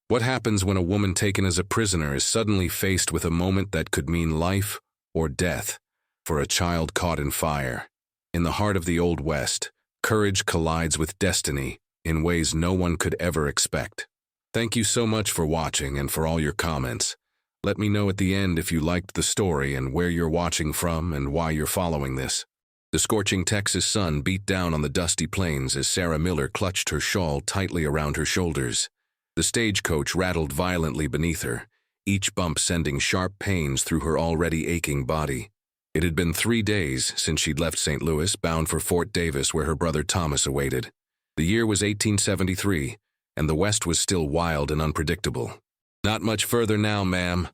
What happens when a woman taken as a prisoner is suddenly faced with a moment that could mean life or death for a child caught in fire? In the heart of the Old West, courage collides with destiny in ways no one could ever expect. Thank you so much for watching and for all your comments. Let me know at the end if you liked the story and where you're watching from and why you're following this. The scorching Texas sun beat down on the dusty plains as Sarah Miller clutched her shawl tightly around her shoulders. The stagecoach rattled violently beneath her, each bump sending sharp pains through her already aching body. It had been 3 days since she'd left St. Louis, bound for Fort Davis where her brother Thomas awaited. The year was 1873, and the West was still wild and unpredictable. "Not much further now, ma'am,"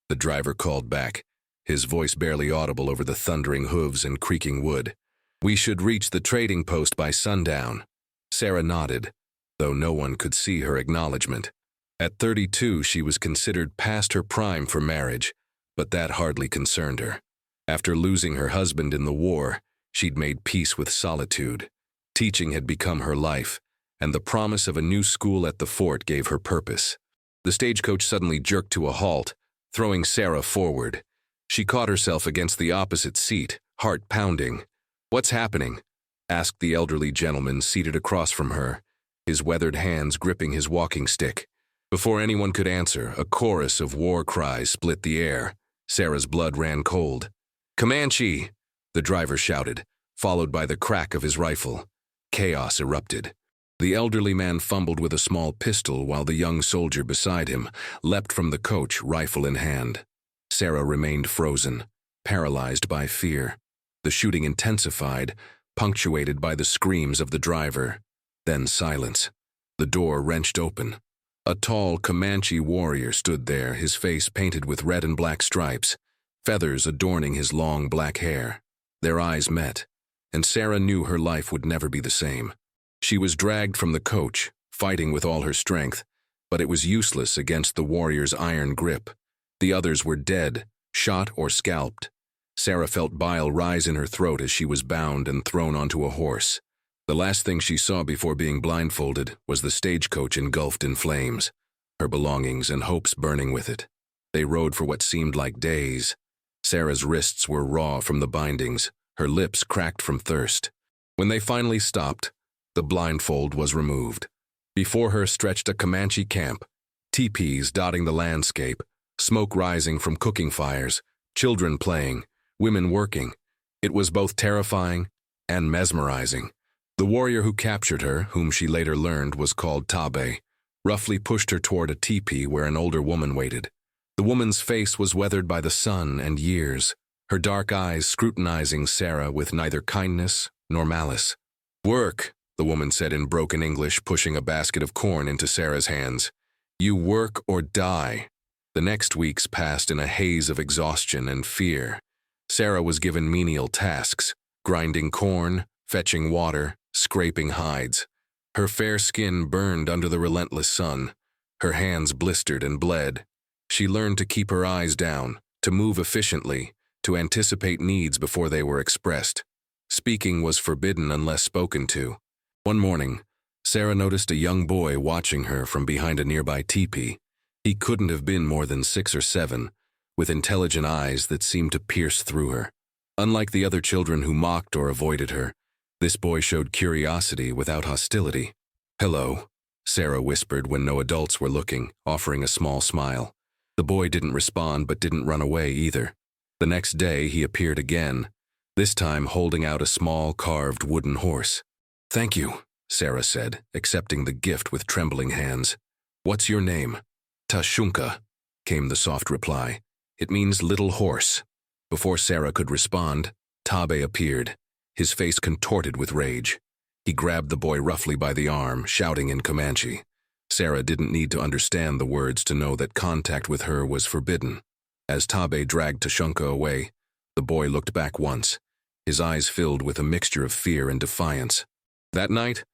the driver called back, his voice barely audible over the thundering hooves and creaking wood. "We should reach the trading post by sundown." Sarah nodded, though no one could see her acknowledgement. At 32, she was considered past her prime for marriage, but that hardly concerned her. After losing her husband in the war, she'd made peace with solitude. Teaching had become her life, and the promise of a new school at the fort gave her purpose. The stagecoach suddenly jerked to a halt, throwing Sarah forward. She caught herself against the opposite seat, heart pounding. "What's happening?" asked the elderly gentleman seated across from her, his weathered hands gripping his walking stick. Before anyone could answer, a chorus of war cries split the air. Sarah's blood ran cold. "Comanche!" the driver shouted, followed by the crack of his rifle. Chaos erupted. The elderly man fumbled with a small pistol while the young soldier beside him leapt from the coach, rifle in hand. Sarah remained frozen, paralyzed by fear. The shooting intensified, punctuated by the screams of the driver. Then silence. The door wrenched open. A tall Comanche warrior stood there, his face painted with red and black stripes, feathers adorning his long black hair. Their eyes met, and Sarah knew her life would never be the same. She was dragged from the coach, fighting with all her strength, but it was useless against the warrior's iron grip. The others were dead, shot or scalped. Sarah felt bile rise in her throat as she was bound and thrown onto a horse. The last thing she saw before being blindfolded was the stagecoach engulfed in flames, her belongings and hopes burning with it. They rode for what seemed like days. Sarah's wrists were raw from the bindings, her lips cracked from thirst. When they finally stopped, the blindfold was removed. Before her stretched a Comanche camp, teepees dotting the landscape, smoke rising from cooking fires, children playing, women working. It was both terrifying and mesmerizing. The warrior who captured her, whom she later learned was called Tabe, roughly pushed her toward a teepee where an older woman waited. The woman's face was weathered by the sun and years, her dark eyes scrutinizing Sarah with neither kindness nor malice. "Work," the woman said in broken English, pushing a basket of corn into Sarah's hands. "You work or die." The next weeks passed in a haze of exhaustion and fear. Sarah was given menial tasks, grinding corn, fetching water, scraping hides. Her fair skin burned under the relentless sun. Her hands blistered and bled. She learned to keep her eyes down, to move efficiently, to anticipate needs before they were expressed. Speaking was forbidden unless spoken to. One morning, Sarah noticed a young boy watching her from behind a nearby teepee. He couldn't have been more than 6 or 7, with intelligent eyes that seemed to pierce through her. Unlike the other children who mocked or avoided her, this boy showed curiosity without hostility. "Hello," Sarah whispered when no adults were looking, offering a small smile. The boy didn't respond but didn't run away either. The next day he appeared again, this time holding out a small carved wooden horse. "Thank you," Sarah said, accepting the gift with trembling hands. "What's your name?" "Tashunka," came the soft reply. "It means little horse." Before Sarah could respond, Tabe appeared, his face contorted with rage. He grabbed the boy roughly by the arm, shouting in Comanche. Sarah didn't need to understand the words to know that contact with her was forbidden. As Tabe dragged Tashunka away, the boy looked back once, his eyes filled with a mixture of fear and defiance. That night,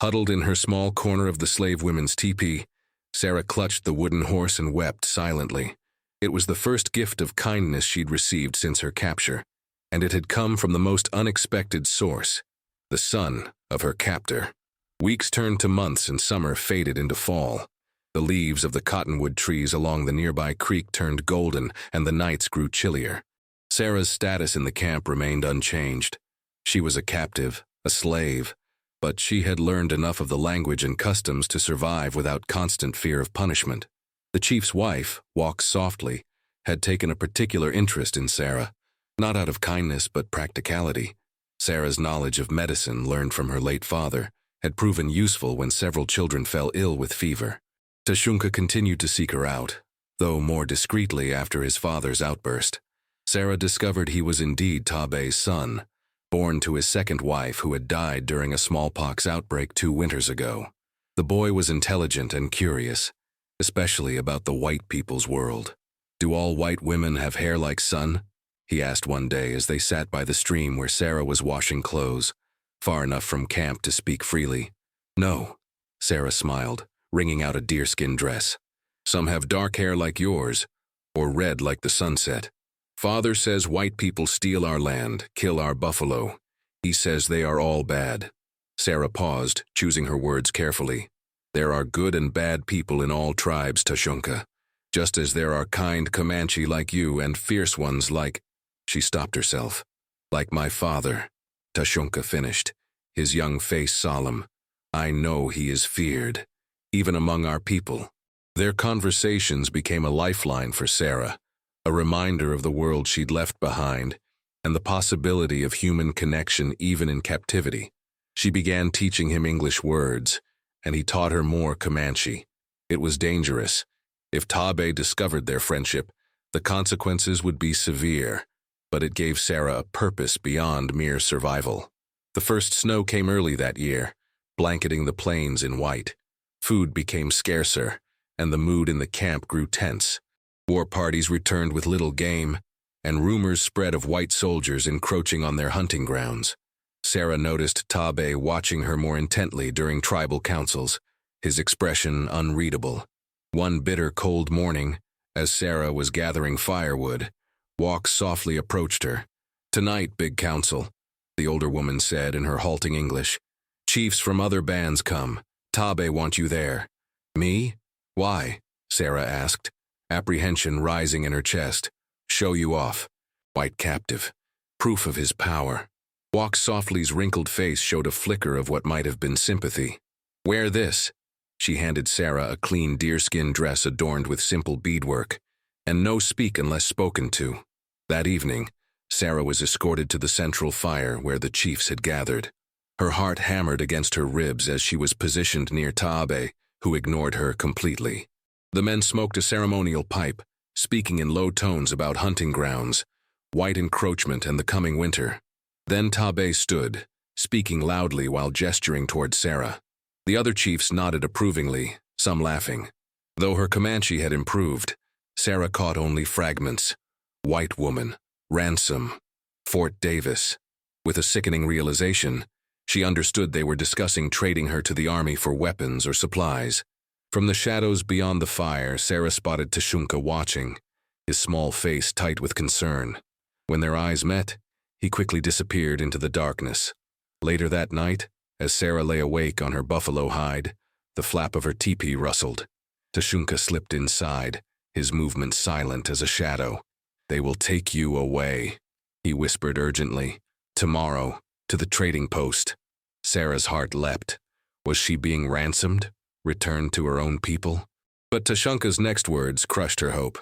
huddled in her small corner of the slave women's teepee, Sarah clutched the wooden horse and wept silently. It was the first gift of kindness she'd received since her capture, and it had come from the most unexpected source, the son of her captor. Weeks turned to months and summer faded into fall. The leaves of the cottonwood trees along the nearby creek turned golden, and the nights grew chillier. Sarah's status in the camp remained unchanged. She was a captive, a slave, but she had learned enough of the language and customs to survive without constant fear of punishment. The chief's wife, Walk Softly, had taken a particular interest in Sarah, not out of kindness but practicality. Sarah's knowledge of medicine, learned from her late father, had proven useful when several children fell ill with fever. Tashunka continued to seek her out, though more discreetly after his father's outburst. Sarah discovered he was indeed Tabe's son, born to his second wife who had died during a smallpox outbreak 2 winters ago. The boy was intelligent and curious, especially about the white people's world. "Do all white women have hair like sun?" he asked one day as they sat by the stream where Sarah was washing clothes, far enough from camp to speak freely. "No," Sarah smiled, wringing out a deerskin dress. "Some have dark hair like yours, or red like the sunset. Father says white people steal our land, kill our buffalo. He says they are all bad." Sarah paused, choosing her words carefully. "There are good and bad people in all tribes, Tashunka, just as there are kind Comanche like you and fierce ones like—" She stopped herself. "Like my father," Tashunka finished, his young face solemn. "I know he is feared, even among our people." Their conversations became a lifeline for Sarah, a reminder of the world she'd left behind and the possibility of human connection even in captivity. She began teaching him English words, and he taught her more Comanche. It was dangerous. If Tabe discovered their friendship, the consequences would be severe, but it gave Sarah a purpose beyond mere survival. The first snow came early that year, blanketing the plains in white. Food became scarcer, and the mood in the camp grew tense. War parties returned with little game, and rumors spread of white soldiers encroaching on their hunting grounds. Sarah noticed Tabe watching her more intently during tribal councils, his expression unreadable. One bitter cold morning, as Sarah was gathering firewood, Walk Softly approached her. "Tonight, Big Council," the older woman said in her halting English. "Chiefs from other bands come. Tabe want you there." "Me? Why?" Sarah asked, apprehension rising in her chest. "Show you off. White captive. Proof of his power." Walk Softly's wrinkled face showed a flicker of what might have been sympathy. "Wear this." She handed Sarah a clean deerskin dress adorned with simple beadwork, and no speak unless spoken to. That evening, Sarah was escorted to the central fire where the chiefs had gathered. Her heart hammered against her ribs as she was positioned near Tabe, who ignored her completely. The men smoked a ceremonial pipe, speaking in low tones about hunting grounds, white encroachment, and the coming winter. Then Tabe stood, speaking loudly while gesturing toward Sarah. The other chiefs nodded approvingly, some laughing. Though her Comanche had improved, Sarah caught only fragments. White woman, ransom, Fort Davis. With a sickening realization, she understood they were discussing trading her to the army for weapons or supplies. From the shadows beyond the fire, Sarah spotted Tashunka watching, his small face tight with concern. When their eyes met, he quickly disappeared into the darkness. Later that night, as Sarah lay awake on her buffalo hide, the flap of her teepee rustled. Tashunka slipped inside, his movement silent as a shadow. "They will take you away," he whispered urgently. "Tomorrow, to the trading post." Sarah's heart leapt. Was she being ransomed, returned to her own people? But Tashunka's next words crushed her hope.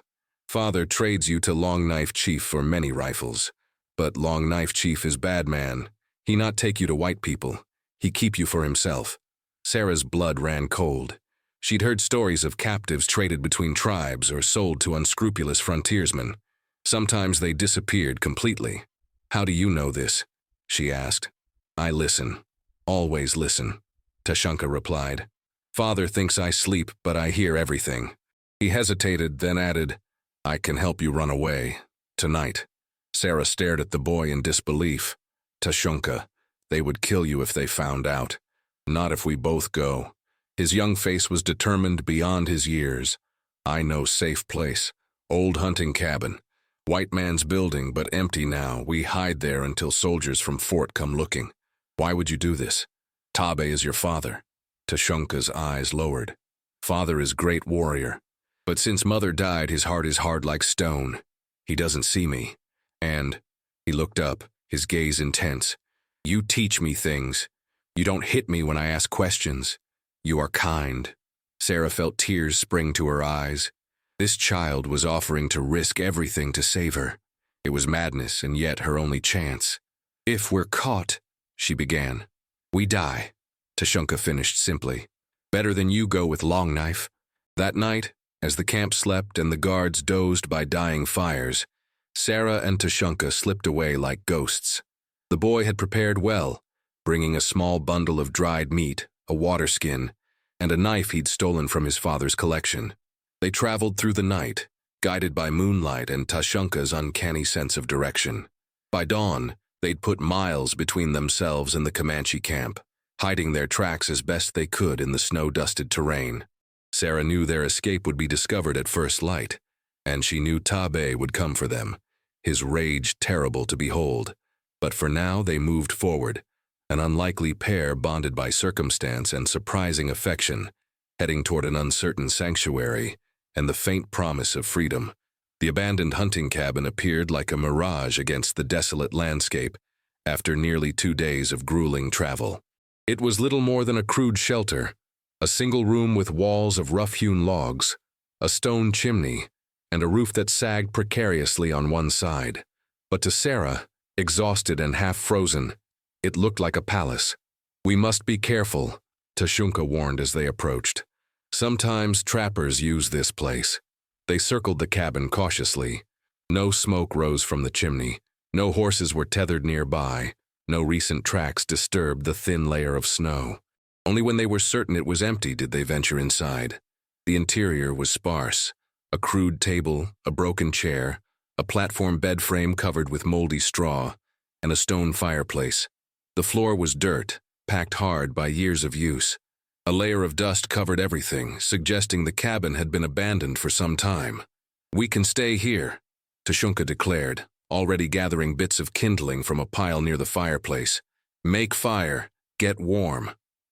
"Father trades you to Long Knife Chief for many rifles. But Long Knife Chief is bad man. He not take you to white people. He keep you for himself." Sarah's blood ran cold. She'd heard stories of captives traded between tribes or sold to unscrupulous frontiersmen. Sometimes they disappeared completely. "How do you know this?" she asked. "I listen. Always listen," Tashunka replied. "Father thinks I sleep, but I hear everything." He hesitated, then added, "I can help you run away. Tonight." Sarah stared at the boy in disbelief. "Tashunka, they would kill you if they found out. Not if we both go." His young face was determined beyond his years. "I know safe place. Old hunting cabin. White man's building, but empty now. We hide there until soldiers from fort come looking." "Why would you do this?" "Tabe is your father." Tashunka's eyes lowered. Father is great warrior. But since mother died, his heart is hard like stone. He doesn't see me. And he looked up, his gaze intense. You teach me things. You don't hit me when I ask questions. You are kind. Sarah felt tears spring to her eyes. This child was offering to risk everything to save her. It was madness and yet her only chance. If we're caught, she began. We die, Tashunka finished simply. Better than you go with long knife. That night, as the camp slept and the guards dozed by dying fires, Sarah and Tashunka slipped away like ghosts. The boy had prepared well, bringing a small bundle of dried meat, a water skin, and a knife he'd stolen from his father's collection. They traveled through the night, guided by moonlight and Tashunka's uncanny sense of direction. By dawn, they'd put miles between themselves and the Comanche camp, hiding their tracks as best they could in the snow-dusted terrain. Sarah knew their escape would be discovered at first light, and she knew Tabe would come for them, his rage terrible to behold. But for now they moved forward, an unlikely pair bonded by circumstance and surprising affection, heading toward an uncertain sanctuary and the faint promise of freedom. The abandoned hunting cabin appeared like a mirage against the desolate landscape after nearly 2 days of grueling travel. It was little more than a crude shelter, a single room with walls of rough-hewn logs, a stone chimney, and a roof that sagged precariously on one side. But to Sarah, exhausted and half-frozen, it looked like a palace. We must be careful, Tashunka warned as they approached. Sometimes trappers use this place. They circled the cabin cautiously. No smoke rose from the chimney. No horses were tethered nearby. No recent tracks disturbed the thin layer of snow. Only when they were certain it was empty did they venture inside. The interior was sparse. A crude table, a broken chair, a platform bed frame covered with moldy straw, and a stone fireplace. The floor was dirt, packed hard by years of use. A layer of dust covered everything, suggesting the cabin had been abandoned for some time. We can stay here, Tashunka declared, already gathering bits of kindling from a pile near the fireplace. Make fire, get warm.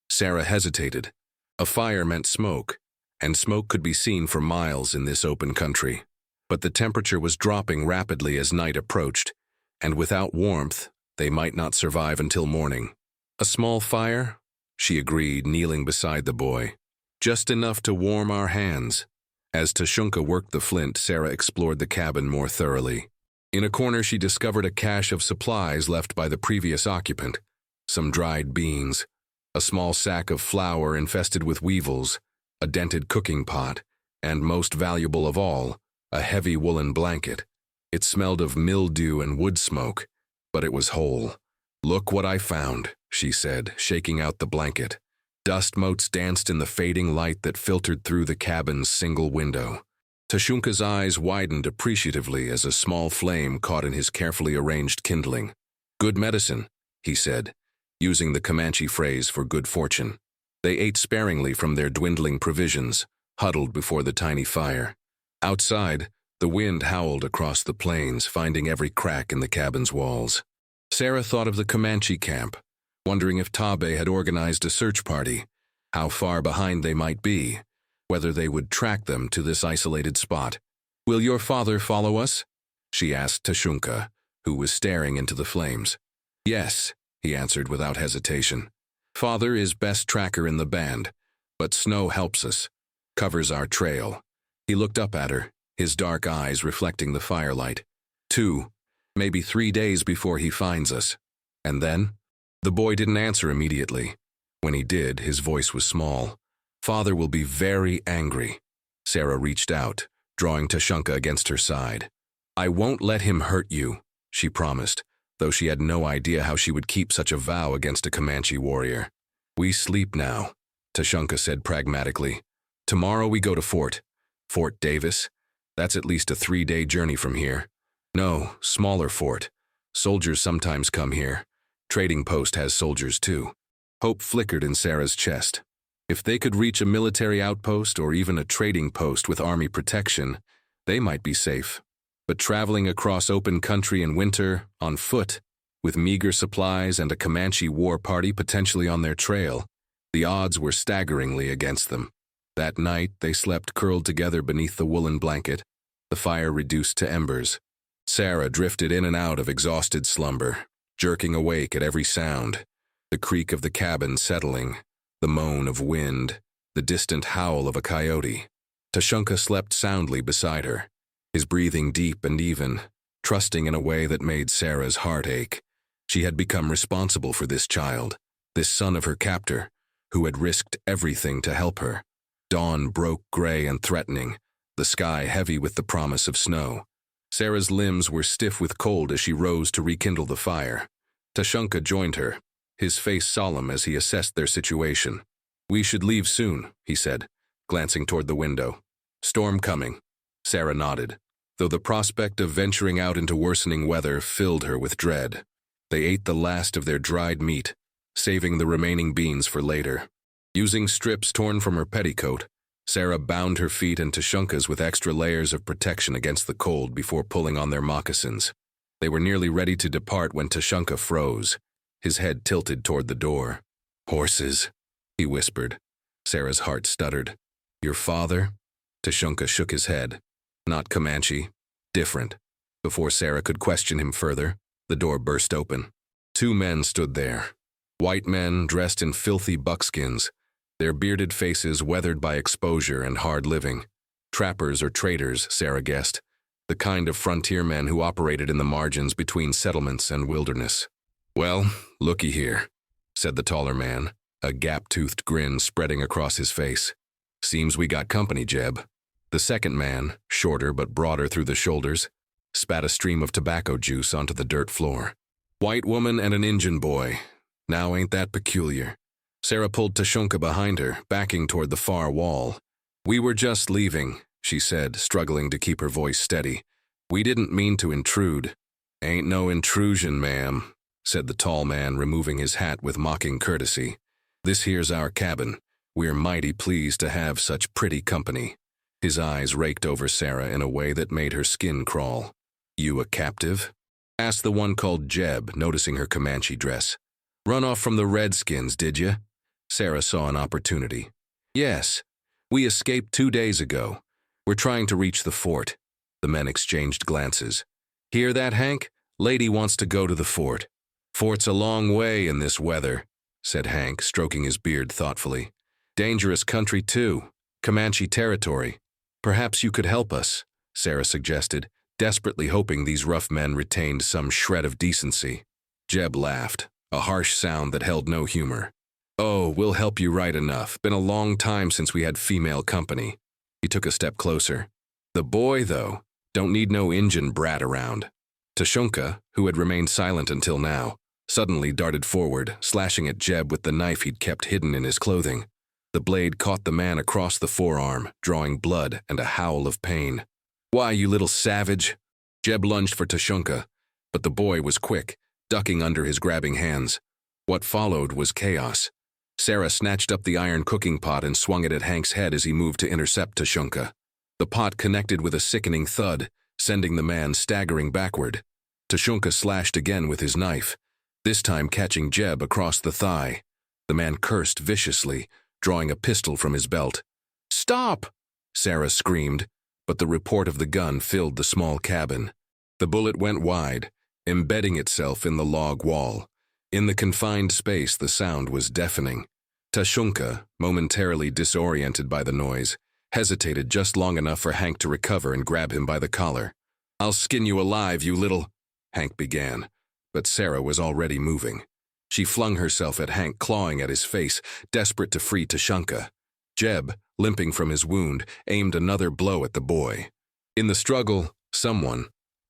Sarah hesitated. A fire meant smoke, and smoke could be seen for miles in this open country. But the temperature was dropping rapidly as night approached, and without warmth, they might not survive until morning. A small fire? She agreed, kneeling beside the boy. Just enough to warm our hands. As Tashunka worked the flint, Sarah explored the cabin more thoroughly. In a corner, she discovered a cache of supplies left by the previous occupant. Some dried beans, a small sack of flour infested with weevils, a dented cooking pot, and most valuable of all, a heavy woolen blanket. It smelled of mildew and wood smoke, but it was whole. Look what I found, she said, shaking out the blanket. Dust motes danced in the fading light that filtered through the cabin's single window. Tashunka's eyes widened appreciatively as a small flame caught in his carefully arranged kindling. Good medicine, he said, using the Comanche phrase for good fortune. They ate sparingly from their dwindling provisions, huddled before the tiny fire. Outside, the wind howled across the plains, finding every crack in the cabin's walls. Sarah thought of the Comanche camp, wondering if Tabe had organized a search party, how far behind they might be, whether they would track them to this isolated spot. Will your father follow us? She asked Tashunka, who was staring into the flames. Yes, he answered without hesitation. Father is best tracker in the band, but snow helps us, covers our trail. He looked up at her, his dark eyes reflecting the firelight. 2, maybe 3 days before he finds us. And then? The boy didn't answer immediately. When he did, his voice was small. Father will be very angry. Sarah reached out, drawing Tashunka against her side. I won't let him hurt you, she promised, though she had no idea how she would keep such a vow against a Comanche warrior. We sleep now, Tashunka said pragmatically. Tomorrow we go to Fort Davis. That's at least a 3-day journey from here. No, smaller fort. Soldiers sometimes come here. Trading post has soldiers too. Hope flickered in Sarah's chest. If they could reach a military outpost or even a trading post with army protection, they might be safe. But traveling across open country in winter, on foot, with meager supplies and a Comanche war party potentially on their trail, the odds were staggeringly against them. That night, they slept curled together beneath the woolen blanket, the fire reduced to embers. Sarah drifted in and out of exhausted slumber, jerking awake at every sound, the creak of the cabin settling, the moan of wind, the distant howl of a coyote. Tashunka slept soundly beside her, his breathing deep and even, trusting in a way that made Sarah's heart ache. She had become responsible for this child, this son of her captor, who had risked everything to help her. Dawn broke gray and threatening, the sky heavy with the promise of snow. Sarah's limbs were stiff with cold as she rose to rekindle the fire. Tashunka joined her, his face solemn as he assessed their situation. "We should leave soon," he said, glancing toward the window. "Storm coming." Sarah nodded, though the prospect of venturing out into worsening weather filled her with dread. They ate the last of their dried meat, saving the remaining beans for later. Using strips torn from her petticoat, Sarah bound her feet and Tashunka's with extra layers of protection against the cold before pulling on their moccasins. They were nearly ready to depart when Tashunka froze, his head tilted toward the door. "Horses," he whispered. Sarah's heart stuttered. "Your father?" Tashunka shook his head. "Not Comanche. Different." Before Sarah could question him further, the door burst open. Two men stood there. White men dressed in filthy buckskins, their bearded faces weathered by exposure and hard living. Trappers or traders, Sarah guessed, the kind of frontier men who operated in the margins between settlements and wilderness. "Well, looky here," said the taller man, a gap-toothed grin spreading across his face. "Seems we got company, Jeb." The second man, shorter but broader through the shoulders, spat a stream of tobacco juice onto the dirt floor. "White woman and an Injun boy. Now ain't that peculiar?" Sarah pulled Tashunka behind her, backing toward the far wall. "We were just leaving," she said, struggling to keep her voice steady. "We didn't mean to intrude." "Ain't no intrusion, ma'am," said the tall man, removing his hat with mocking courtesy. "This here's our cabin. We're mighty pleased to have such pretty company." His eyes raked over Sarah in a way that made her skin crawl. "You a captive?" asked the one called Jeb, noticing her Comanche dress. "Run off from the Redskins, did ya?" Sarah saw an opportunity. "Yes. We escaped 2 days ago. We're trying to reach the fort." The men exchanged glances. "Hear that, Hank? Lady wants to go to the fort." "Fort's a long way in this weather," said Hank, stroking his beard thoughtfully. "Dangerous country, too. Comanche territory." "Perhaps you could help us," Sarah suggested, desperately hoping these rough men retained some shred of decency. Jeb laughed, a harsh sound that held no humor. "Oh, we'll help you right enough. Been a long time since we had female company." He took a step closer. "The boy, though, don't need no Injun brat around." Tashunka, who had remained silent until now, suddenly darted forward, slashing at Jeb with the knife he'd kept hidden in his clothing. The blade caught the man across the forearm, drawing blood and a howl of pain. "Why, you little savage!" Jeb lunged for Tashunka, but the boy was quick, ducking under his grabbing hands. What followed was chaos. Sarah snatched up the iron cooking pot and swung it at Hank's head as he moved to intercept Tashunka. The pot connected with a sickening thud, sending the man staggering backward. Tashunka slashed again with his knife, this time catching Jeb across the thigh. The man cursed viciously, drawing a pistol from his belt. "Stop!" Sarah screamed, but the report of the gun filled the small cabin. The bullet went wide, embedding itself in the log wall. In the confined space, the sound was deafening. Tashunka, momentarily disoriented by the noise, hesitated just long enough for Hank to recover and grab him by the collar. "I'll skin you alive, you little—" Hank began, but Sarah was already moving. She flung herself at Hank, clawing at his face, desperate to free Tashunka. Jeb, limping from his wound, aimed another blow at the boy. In the struggle, someone,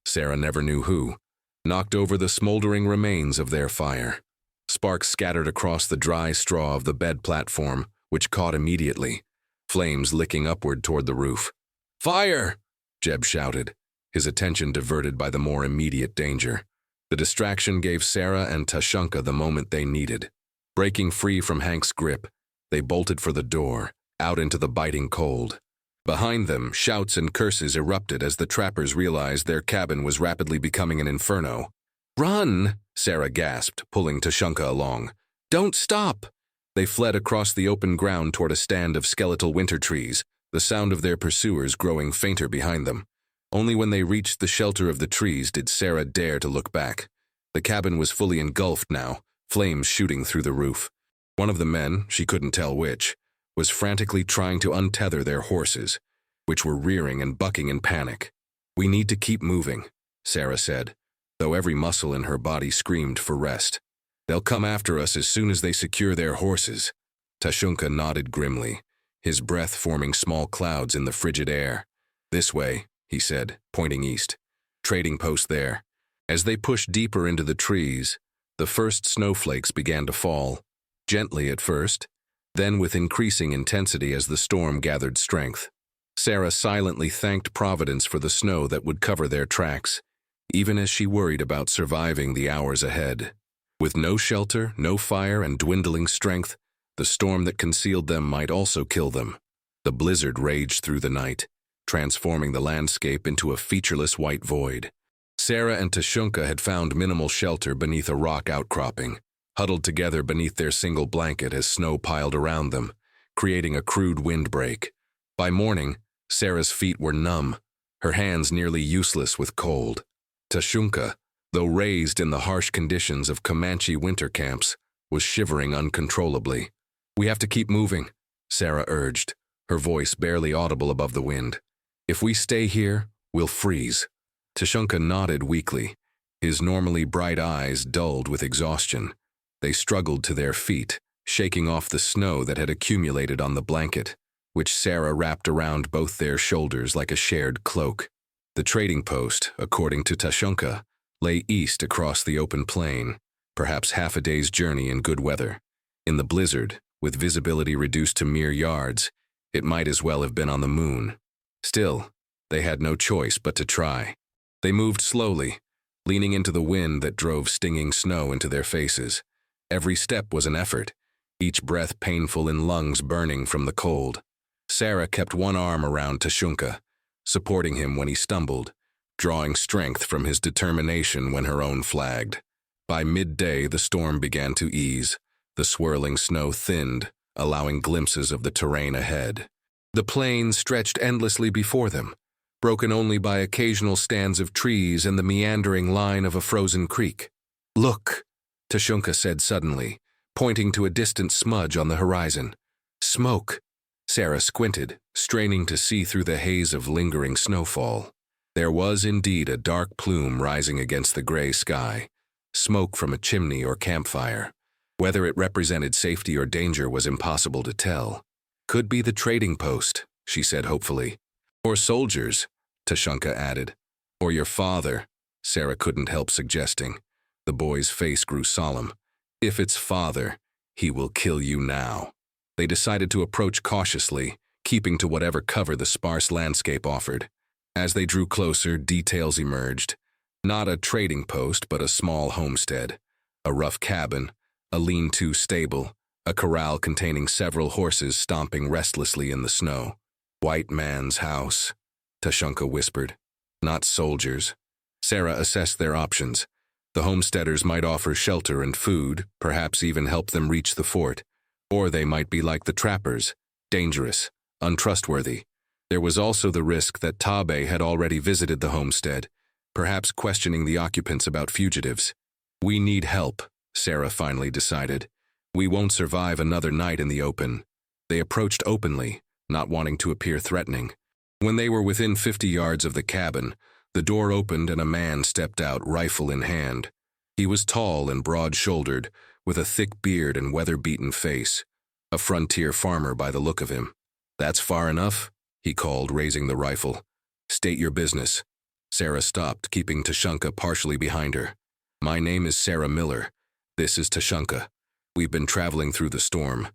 Sarah never knew who, knocked over the smoldering remains of their fire. Sparks scattered across the dry straw of the bed platform, which caught immediately, flames licking upward toward the roof. "Fire!" Jeb shouted, his attention diverted by the more immediate danger. The distraction gave Sarah and Tashunka the moment they needed. Breaking free from Hank's grip, they bolted for the door, out into the biting cold. Behind them, shouts and curses erupted as the trappers realized their cabin was rapidly becoming an inferno. "Run!" Sarah gasped, pulling Tashunka along. "Don't stop!" They fled across the open ground toward a stand of skeletal winter trees, the sound of their pursuers growing fainter behind them. Only when they reached the shelter of the trees did Sarah dare to look back. The cabin was fully engulfed now, flames shooting through the roof. One of the men, she couldn't tell which, was frantically trying to untether their horses, which were rearing and bucking in panic. "We need to keep moving," Sarah said, though every muscle in her body screamed for rest. "They'll come after us as soon as they secure their horses." Tashunka nodded grimly, his breath forming small clouds in the frigid air. "This way," he said, pointing east. "Trading post there." As they pushed deeper into the trees, the first snowflakes began to fall, gently at first, then with increasing intensity as the storm gathered strength. Sarah silently thanked Providence for the snow that would cover their tracks, even as she worried about surviving the hours ahead. With no shelter, no fire, and dwindling strength, the storm that concealed them might also kill them. The blizzard raged through the night, transforming the landscape into a featureless white void. Sarah and Tashunka had found minimal shelter beneath a rock outcropping, huddled together beneath their single blanket as snow piled around them, creating a crude windbreak. By morning, Sarah's feet were numb, her hands nearly useless with cold. Tashunka, though raised in the harsh conditions of Comanche winter camps, was shivering uncontrollably. "We have to keep moving," Sarah urged, her voice barely audible above the wind. "If we stay here, we'll freeze." Tashunka nodded weakly, his normally bright eyes dulled with exhaustion. They struggled to their feet, shaking off the snow that had accumulated on the blanket, which Sarah wrapped around both their shoulders like a shared cloak. The trading post, according to Tashunka, lay east across the open plain, perhaps half a day's journey in good weather. In the blizzard, with visibility reduced to mere yards, it might as well have been on the moon. Still, they had no choice but to try. They moved slowly, leaning into the wind that drove stinging snow into their faces. Every step was an effort, each breath painful in lungs burning from the cold. Sarah kept one arm around Tashunka, supporting him when he stumbled, drawing strength from his determination when her own flagged. By midday, the storm began to ease. The swirling snow thinned, allowing glimpses of the terrain ahead. The plain stretched endlessly before them, broken only by occasional stands of trees and the meandering line of a frozen creek. "Look," Tashunka said suddenly, pointing to a distant smudge on the horizon. "Smoke." Sarah squinted, straining to see through the haze of lingering snowfall. There was indeed a dark plume rising against the gray sky, smoke from a chimney or campfire. Whether it represented safety or danger was impossible to tell. "Could be the trading post," she said hopefully. "Or soldiers," Tashunka added. "Or your father," Sarah couldn't help suggesting. The boy's face grew solemn. "If it's father, he will kill you now." They decided to approach cautiously, keeping to whatever cover the sparse landscape offered. As they drew closer, details emerged. Not a trading post, but a small homestead. A rough cabin, a lean-to stable, a corral containing several horses stomping restlessly in the snow. "White man's house," Tashunka whispered. "Not soldiers." Sarah assessed their options. The homesteaders might offer shelter and food, perhaps even help them reach the fort. Or they might be like the trappers, dangerous, untrustworthy. There was also the risk that Tabe had already visited the homestead, perhaps questioning the occupants about fugitives. "We need help," Sarah finally decided. "We won't survive another night in the open." They approached openly, not wanting to appear threatening. When they were within 50 yards of the cabin, the door opened and a man stepped out, rifle in hand. He was tall and broad-shouldered, with a thick beard and weather-beaten face. A frontier farmer by the look of him. "That's far enough," he called, raising the rifle. "State your business." Sarah stopped, keeping Tashunka partially behind her. "My name is Sarah Miller. This is Tashunka. We've been traveling through the storm.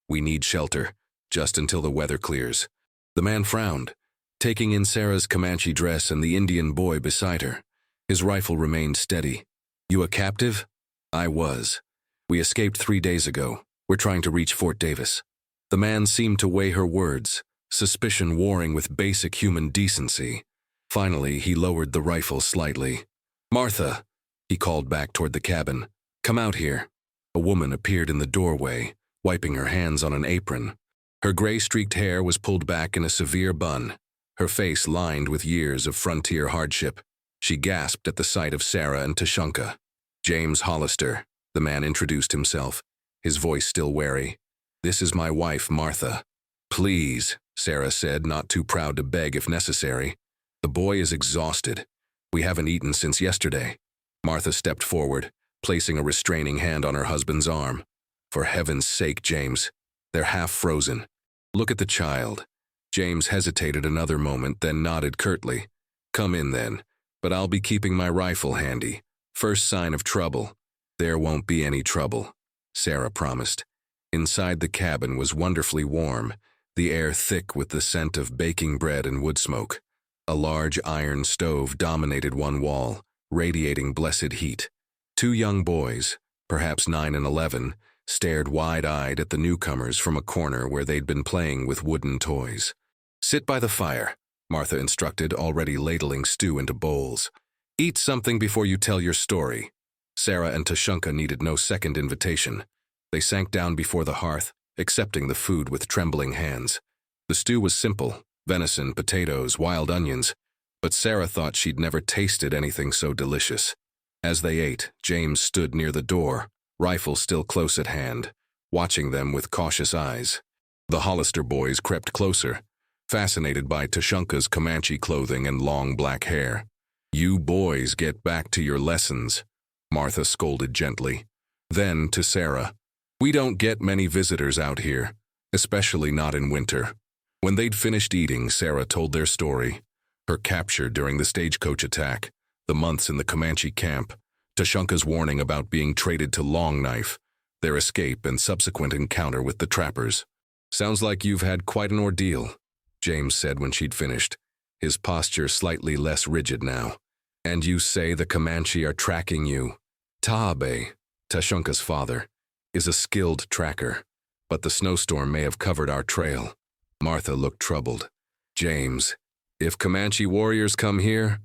We need shelter, just until the weather clears." The man frowned, taking in Sarah's Comanche dress and the Indian boy beside her. His rifle remained steady. "You a captive?" "I was. We escaped 3 days ago. We're trying to reach Fort Davis." The man seemed to weigh her words, suspicion warring with basic human decency. Finally, he lowered the rifle slightly. "Martha," he called back toward the cabin. "Come out here." A woman appeared in the doorway, wiping her hands on an apron. Her gray-streaked hair was pulled back in a severe bun, her face lined with years of frontier hardship. She gasped at the sight of Sarah and Tushunka. "James Hollister," the man introduced himself, his voice still wary. "This is my wife, Martha." "Please," Sarah said, not too proud to beg if necessary. "The boy is exhausted. We haven't eaten since yesterday." Martha stepped forward, placing a restraining hand on her husband's arm. "For heaven's sake, James. They're half frozen. Look at the child." James hesitated another moment, then nodded curtly. "Come in then, but I'll be keeping my rifle handy. First sign of trouble." "There won't be any trouble," Sarah promised. Inside the cabin was wonderfully warm, the air thick with the scent of baking bread and wood smoke. A large iron stove dominated one wall, radiating blessed heat. Two young boys, perhaps 9 and 11, stared wide-eyed at the newcomers from a corner where they'd been playing with wooden toys. "Sit by the fire," Martha instructed, already ladling stew into bowls. "Eat something before you tell your story." Sarah and Tushunka needed no second invitation. They sank down before the hearth, accepting the food with trembling hands. The stew was simple: venison, potatoes, wild onions, but Sarah thought she'd never tasted anything so delicious. As they ate, James stood near the door, rifle still close at hand, watching them with cautious eyes. The Hollister boys crept closer, fascinated by Tushunka's Comanche clothing and long black hair. "You boys get back to your lessons," Martha scolded gently. Then, to Sarah, "We don't get many visitors out here, especially not in winter." When they'd finished eating, Sarah told their story: her capture during the stagecoach attack, the months in the Comanche camp, Tushunka's warning about being traded to Long Knife, their escape and subsequent encounter with the trappers. "Sounds like you've had quite an ordeal," James said when she'd finished, his posture slightly less rigid now. "And you say the Comanche are tracking you?" "Taabe," Tushunka's father, "is a skilled tracker, but the snowstorm may have covered our trail." Martha looked troubled. "James, if Comanche warriors come here—"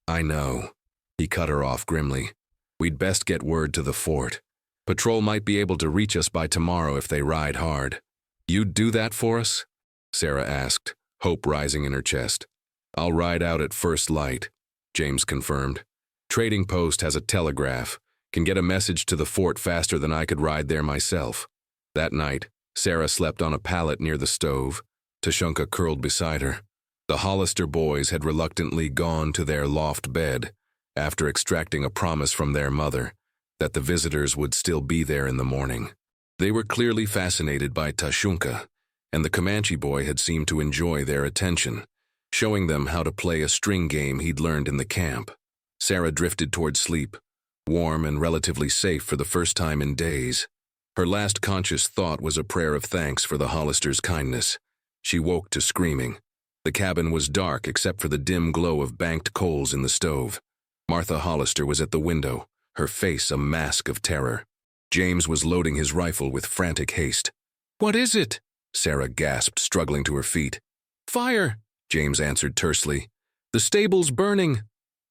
"I know," he cut her off grimly. "We'd best get word to the fort. Patrol might be able to reach us by tomorrow if they ride hard." "You'd do that for us?" Sarah asked, hope rising in her chest. "I'll ride out at first light," James confirmed. "Trading post has a telegraph, can get a message to the fort faster than I could ride there myself." That night, Sarah slept on a pallet near the stove, Tushunka curled beside her. The Hollister boys had reluctantly gone to their loft bed, after extracting a promise from their mother that the visitors would still be there in the morning. They were clearly fascinated by Tushunka, and the Comanche boy had seemed to enjoy their attention, showing them how to play a string game he'd learned in the camp. Sarah drifted toward sleep, warm and relatively safe for the first time in days. Her last conscious thought was a prayer of thanks for the Hollisters' kindness. She woke to screaming. The cabin was dark except for the dim glow of banked coals in the stove. Martha Hollister was at the window, her face a mask of terror. James was loading his rifle with frantic haste. "What is it?" Sarah gasped, struggling to her feet. "Fire," James answered tersely. "The stable's burning."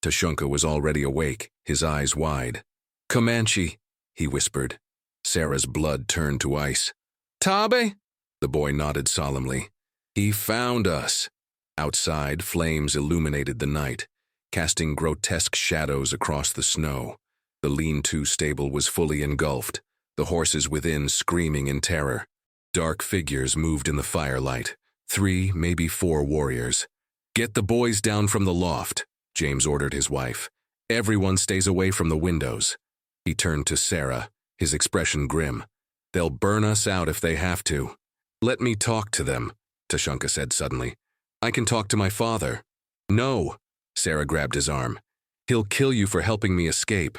Tushunka was already awake, his eyes wide. "Comanche," he whispered. Sarah's blood turned to ice. "Taabe?" The boy nodded solemnly. "He found us." Outside, flames illuminated the night, casting grotesque shadows across the snow. The lean-to stable was fully engulfed, the horses within screaming in terror. Dark figures moved in the firelight, 3, maybe 4 warriors. "Get the boys down from the loft," James ordered his wife. "Everyone stays away from the windows." He turned to Sarah, his expression grim. "They'll burn us out if they have to." "Let me talk to them," Tushunka said suddenly. "I can talk to my father." "No," Sarah grabbed his arm. "He'll kill you for helping me escape."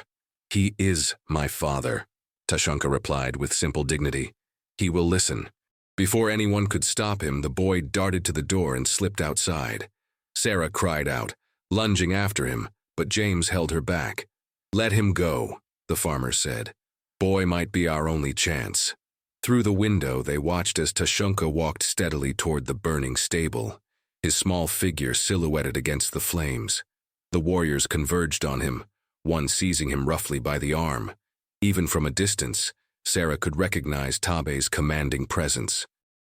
"He is my father," Tushunka replied with simple dignity. "He will listen." Before anyone could stop him, the boy darted to the door and slipped outside. Sarah cried out, lunging after him, but James held her back. "Let him go," the farmer said. "Boy might be our only chance." Through the window, they watched as Tushunka walked steadily toward the burning stable, his small figure silhouetted against the flames. The warriors converged on him, one seizing him roughly by the arm. Even from a distance, Sarah could recognize Tabe's commanding presence.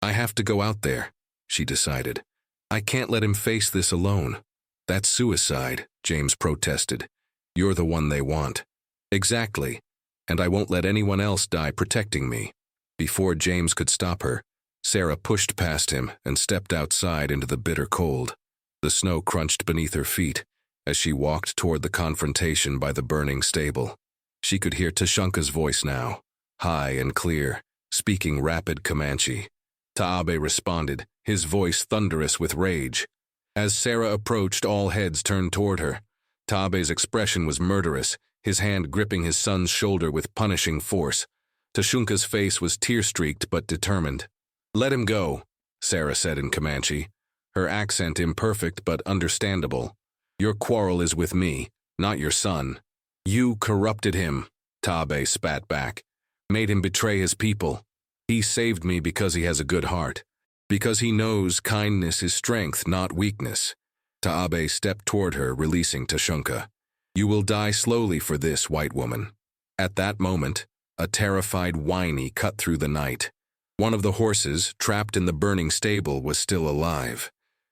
I have to go out there, she decided. I can't let him face this alone. That's suicide, James protested. You're the one they want. Exactly. And I won't let anyone else die protecting me. Before James could stop her, Sarah pushed past him and stepped outside into the bitter cold. The snow crunched beneath her feet as she walked toward the confrontation by the burning stable. She could hear Tashunka's voice now, high and clear, speaking rapid Comanche. Taabe responded, his voice thunderous with rage. As Sarah approached, all heads turned toward her. Taabe's expression was murderous, his hand gripping his son's shoulder with punishing force. Tashunka's face was tear-streaked but determined. Let him go, Sarah said in Comanche, her accent imperfect but understandable. Your quarrel is with me, not your son. You corrupted him, Taabe spat back. Made him betray his people. He saved me because he has a good heart. Because he knows kindness is strength, not weakness. Taabe stepped toward her, releasing Tashunka. You will die slowly for this, white woman. At that moment, a terrified whinny cut through the night. One of the horses, trapped in the burning stable, was still alive.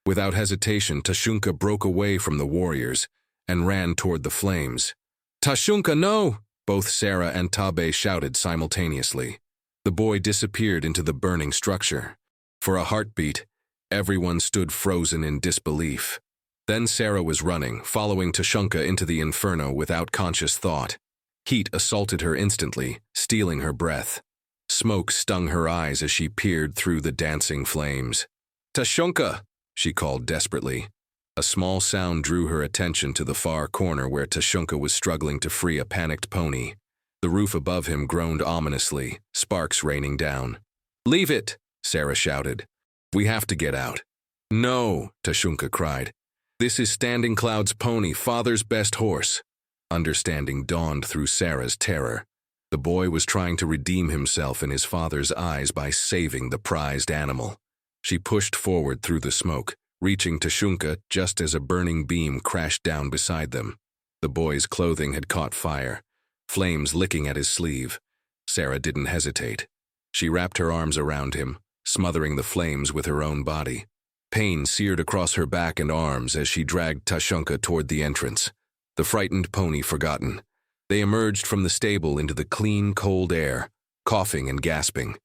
Without hesitation, Tashunka broke away from the warriors and ran toward the flames. Tashunka, no! Both Sarah and Taabe shouted simultaneously. The boy disappeared into the burning structure. For a heartbeat, everyone stood frozen in disbelief. Then Sarah was running, following Tashunka into the inferno without conscious thought. Heat assaulted her instantly, stealing her breath. Smoke stung her eyes as she peered through the dancing flames. Tashunka! She called desperately. A small sound drew her attention to the far corner where Tashunka was struggling to free a panicked pony. The roof above him groaned ominously, sparks raining down. Leave it, Sarah shouted. We have to get out. No, Tashunka cried. This is Standing Cloud's pony, father's best horse. Understanding dawned through Sarah's terror. The boy was trying to redeem himself in his father's eyes by saving the prized animal. She pushed forward through the smoke, reaching Tashunka just as a burning beam crashed down beside them. The boy's clothing had caught fire, flames licking at his sleeve. Sarah didn't hesitate. She wrapped her arms around him, smothering the flames with her own body. Pain seared across her back and arms as she dragged Tashunka toward the entrance. The frightened pony forgotten. They emerged from the stable into the clean, cold air, coughing and gasping.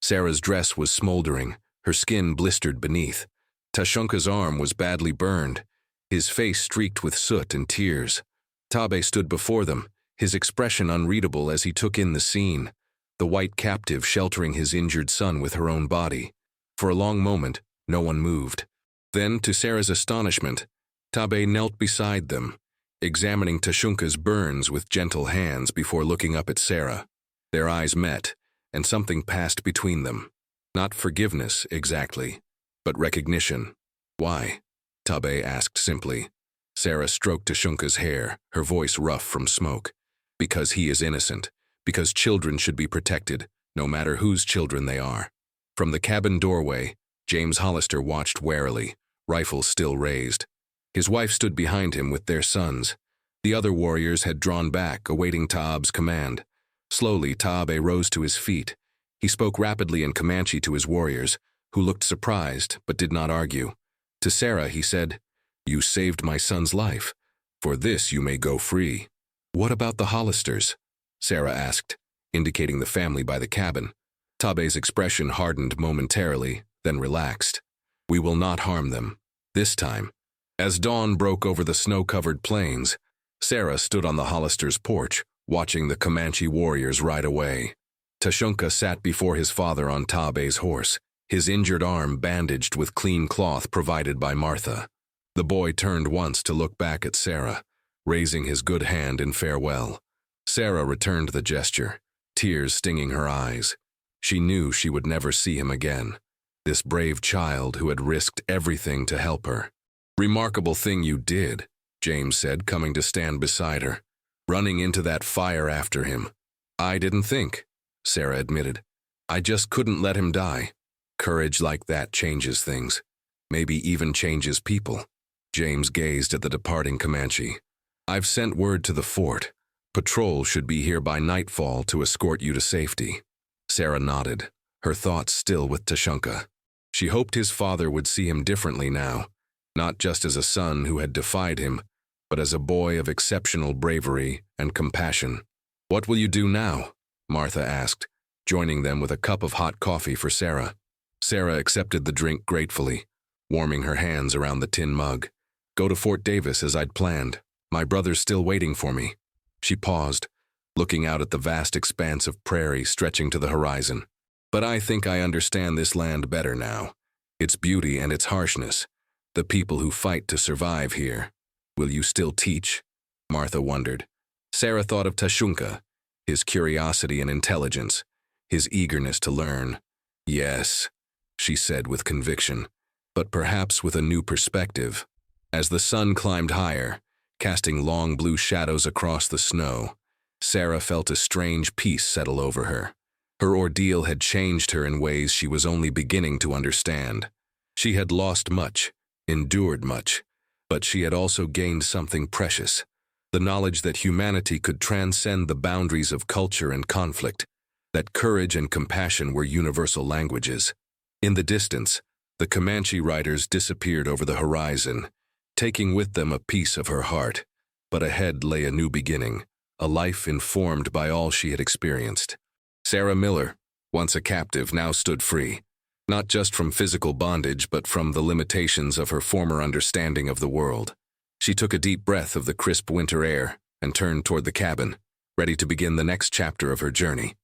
Sarah's dress was smoldering, her skin blistered beneath. Tashunka's arm was badly burned, his face streaked with soot and tears. Taabe stood before them, his expression unreadable as he took in the scene, the white captive sheltering his injured son with her own body. For a long moment, no one moved. Then, to Sarah's astonishment, Taabe knelt beside them, examining Tashunka's burns with gentle hands before looking up at Sarah. Their eyes met, and something passed between them. Not forgiveness, exactly, but recognition. Why? Taabe asked simply. Sarah stroked Tashunka's hair, her voice rough from smoke. Because he is innocent. Because children should be protected, no matter whose children they are. From the cabin doorway, James Hollister watched warily, rifle still raised. His wife stood behind him with their sons. The other warriors had drawn back, awaiting Taabe's command. Slowly, Taabe rose to his feet. He spoke rapidly in Comanche to his warriors, who looked surprised but did not argue. To Sarah, he said, You saved my son's life. For this you may go free. What about the Hollisters? Sarah asked, indicating the family by the cabin. Taabe's expression hardened momentarily, then relaxed. We will not harm them. This time. As dawn broke over the snow-covered plains, Sarah stood on the Hollisters' porch, watching the Comanche warriors ride away. Tashunka sat before his father on Taabe's horse, his injured arm bandaged with clean cloth provided by Martha. The boy turned once to look back at Sarah, raising his good hand in farewell. Sarah returned the gesture, tears stinging her eyes. She knew she would never see him again, this brave child who had risked everything to help her. Remarkable thing you did, James said, coming to stand beside her, running into that fire after him. I didn't think, Sarah admitted. I just couldn't let him die. Courage like that changes things, maybe even changes people. James gazed at the departing Comanche. I've sent word to the fort. Patrol should be here by nightfall to escort you to safety. Sarah nodded, her thoughts still with Tashunka. She hoped his father would see him differently now, not just as a son who had defied him, but as a boy of exceptional bravery and compassion. "What will you do now?" Martha asked, joining them with a cup of hot coffee for Sarah. Sarah accepted the drink gratefully, warming her hands around the tin mug. "Go to Fort Davis as I'd planned. My brother's still waiting for me." She paused, looking out at the vast expanse of prairie stretching to the horizon. "But I think I understand this land better now. Its beauty and its harshness. The people who fight to survive here. Will you still teach?" Martha wondered. Sarah thought of Tashunka, his curiosity and intelligence, his eagerness to learn. "Yes," she said with conviction, but perhaps with a new perspective. As the sun climbed higher, casting long blue shadows across the snow, Sarah felt a strange peace settle over her. Her ordeal had changed her in ways she was only beginning to understand. She had lost much, endured much, but she had also gained something precious, the knowledge that humanity could transcend the boundaries of culture and conflict, that courage and compassion were universal languages. In the distance, the Comanche riders disappeared over the horizon, taking with them a piece of her heart. But ahead lay a new beginning, a life informed by all she had experienced. Sarah Miller, once a captive, now stood free, not just from physical bondage but from the limitations of her former understanding of the world. She took a deep breath of the crisp winter air and turned toward the cabin, ready to begin the next chapter of her journey.